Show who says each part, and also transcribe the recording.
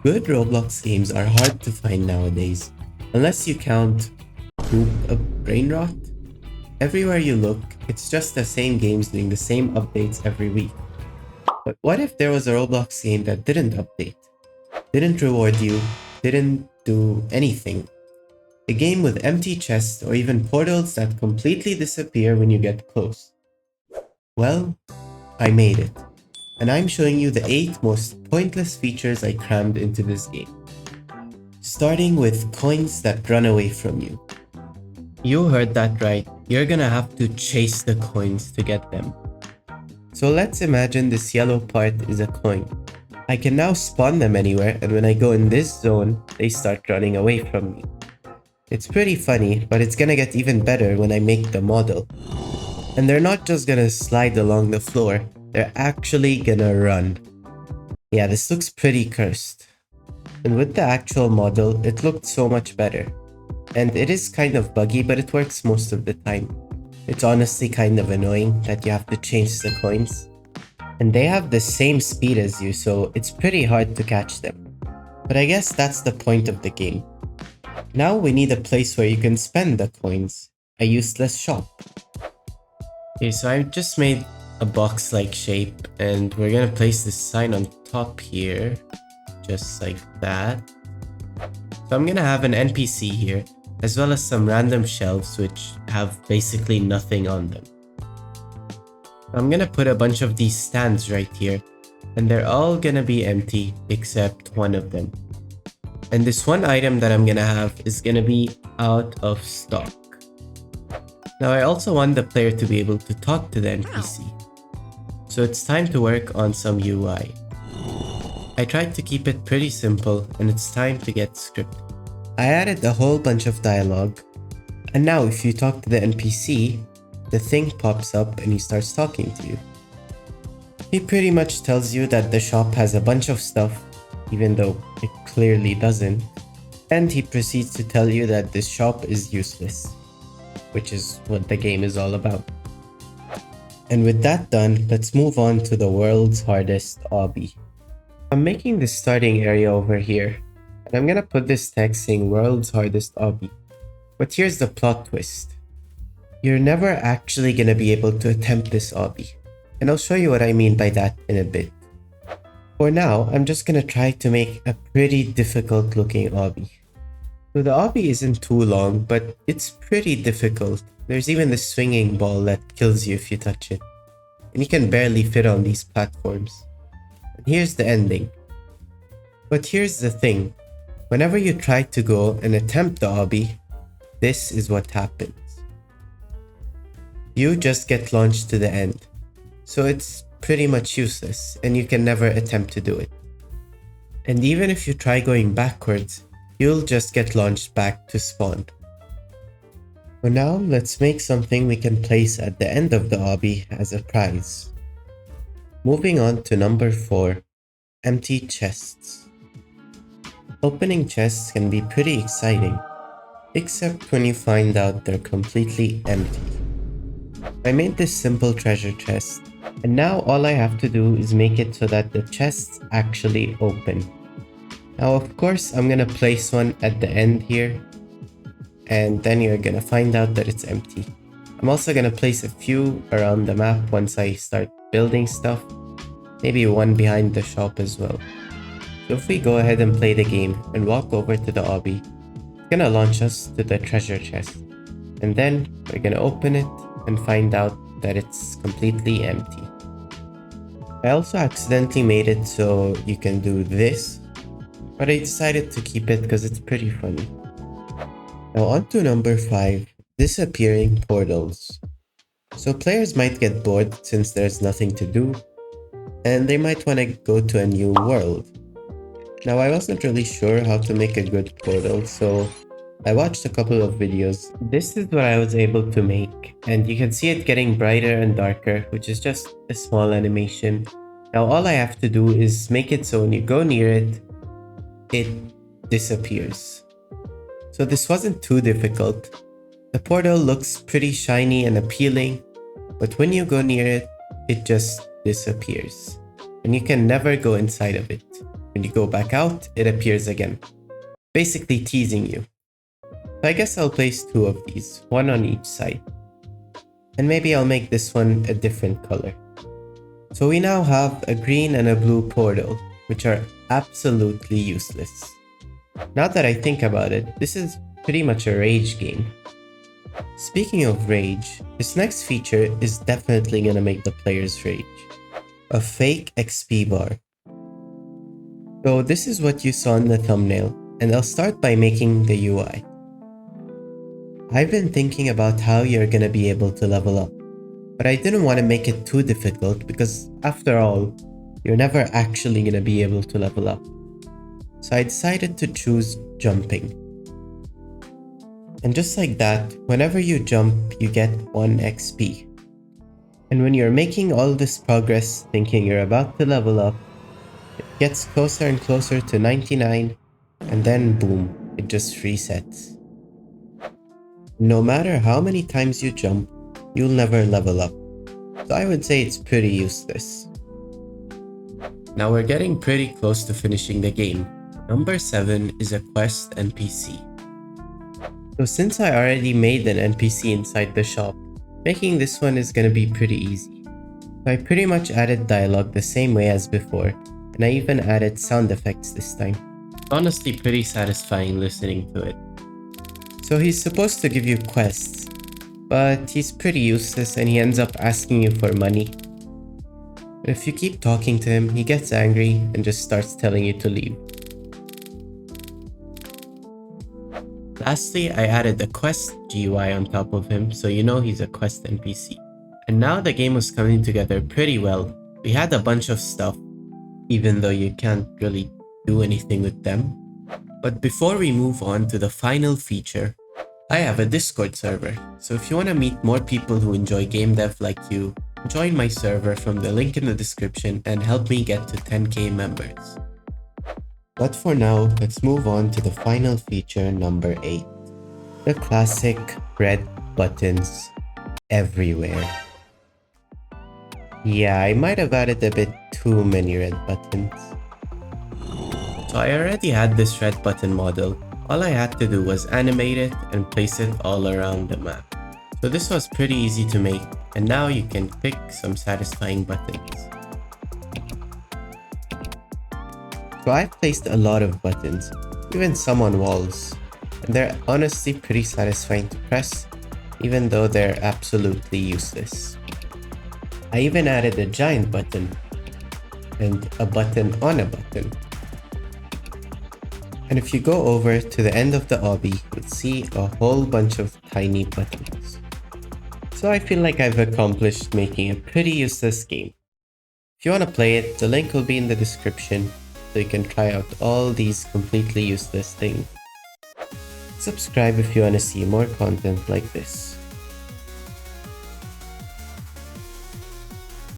Speaker 1: Good Roblox games are hard to find nowadays, unless you count Poop a Brain Rot. Everywhere you look, it's just the same games doing the same updates every week. But what if there was a Roblox game that didn't update? Didn't reward you, didn't do anything? A game with empty chests or even portals that completely disappear when you get close. Well, I made it. And I'm showing you the 8 most pointless features I crammed into this game. Starting with coins that run away from you. You heard that right, you're gonna have to chase the coins to get them. So let's imagine this yellow part is a coin. I can now spawn them anywhere, and when I go in this zone, they start running away from me. It's pretty funny, but it's gonna get even better when I make the model. And they're not just gonna slide along the floor, they're actually gonna run. Yeah, this looks pretty cursed. And with the actual model, it looked so much better. And it is kind of buggy, but it works most of the time. It's honestly kind of annoying that you have to change the coins. And they have the same speed as you, so it's pretty hard to catch them. But I guess that's the point of the game. Now we need a place where you can spend the coins. A useless shop. Okay, so I just made a box-like shape, and we're gonna place this sign on top here, just like that. So I'm gonna have an NPC here, as well as some random shelves which have basically nothing on them. I'm gonna put a bunch of these stands right here, and they're all gonna be empty except one of them. And this one item that I'm gonna have is gonna be out of stock. Now I also want the player to be able to talk to the NPC. So it's time to work on some UI. I tried to keep it pretty simple, and it's time to get scripted. I added a whole bunch of dialogue, and now if you talk to the NPC, the thing pops up and he starts talking to you. He pretty much tells you that the shop has a bunch of stuff, even though it clearly doesn't, and he proceeds to tell you that this shop is useless, which is what the game is all about. And with that done, let's move on to the world's hardest obby. I'm making this starting area over here, and I'm gonna put this text saying world's hardest obby. But here's the plot twist. You're never actually gonna be able to attempt this obby, and I'll show you what I mean by that in a bit. For now, I'm just gonna try to make a pretty difficult looking obby. So the obby isn't too long, but it's pretty difficult. There's even the swinging ball that kills you if you touch it. And you can barely fit on these platforms. And here's the ending. But here's the thing. Whenever you try to go and attempt the obby, this is what happens. You just get launched to the end. So it's pretty much useless, and you can never attempt to do it. And even if you try going backwards, you'll just get launched back to spawn. For now, let's make something we can place at the end of the obby as a prize. Moving on to number 4, empty chests. Opening chests can be pretty exciting, except when you find out they're completely empty. I made this simple treasure chest, and now all I have to do is make it so that the chests actually open. Now of course I'm gonna place one at the end here, and then you're gonna find out that it's empty. I'm also gonna place a few around the map once I start building stuff, maybe one behind the shop as well. So if we go ahead and play the game and walk over to the obby, it's gonna launch us to the treasure chest, and then we're gonna open it and find out that it's completely empty. I also accidentally made it so you can do this, but I decided to keep it because it's pretty funny. Now on to number 5, disappearing portals. So players might get bored since there's nothing to do, and they might want to go to a new world. Now I wasn't really sure how to make a good portal, so I watched a couple of videos. This is what I was able to make, and you can see it getting brighter and darker, which is just a small animation. Now all I have to do is make it so when you go near it, it disappears. So this wasn't too difficult. The portal looks pretty shiny and appealing, but when you go near it, it just disappears, and you can never go inside of it. When you go back out, it appears again, basically teasing you. So I guess I'll place 2 of these, 1 on each side. And maybe I'll make this one a different color. So we now have a green and a blue portal, which are absolutely useless. Now that I think about it, this is pretty much a rage game. Speaking of rage, this next feature is definitely gonna make the players rage. A fake XP bar. So this is what you saw in the thumbnail, and I'll start by making the UI. I've been thinking about how you're gonna be able to level up, but I didn't want to make it too difficult because after all, you're never actually gonna be able to level up. So I decided to choose jumping. And just like that, whenever you jump, you get 1 XP. And when you're making all this progress thinking you're about to level up, it gets closer and closer to 99, and then boom, it just resets. No matter how many times you jump, you'll never level up. So I would say it's pretty useless. Now we're getting pretty close to finishing the game. Number 7 is a quest NPC. So since I already made an NPC inside the shop, making this one is gonna be pretty easy. So I pretty much added dialogue the same way as before, and I even added sound effects this time. It's honestly pretty satisfying listening to it. So he's supposed to give you quests, but he's pretty useless and he ends up asking you for money. But if you keep talking to him, he gets angry and just starts telling you to leave. Lastly, I added a quest GUI on top of him, so you know he's a quest NPC. And now the game was coming together pretty well. We had a bunch of stuff, even though you can't really do anything with them. But before we move on to the final feature, I have a Discord server. So if you want to meet more people who enjoy game dev like you, join my server from the link in the description and help me get to 10k members. But for now, let's move on to the final feature, number 8. The classic red buttons everywhere. Yeah, I might have added a bit too many red buttons. So I already had this red button model. All I had to do was animate it and place it all around the map. So this was pretty easy to make, and now you can pick some satisfying buttons. So I placed a lot of buttons, even some on walls, and they're honestly pretty satisfying to press, even though they're absolutely useless. I even added a giant button, and a button on a button. And if you go over to the end of the obby, you'll see a whole bunch of tiny buttons. So I feel like I've accomplished making a pretty useless game. If you want to play it, the link will be in the description, so you can try out all these completely useless things. Subscribe if you want to see more content like this.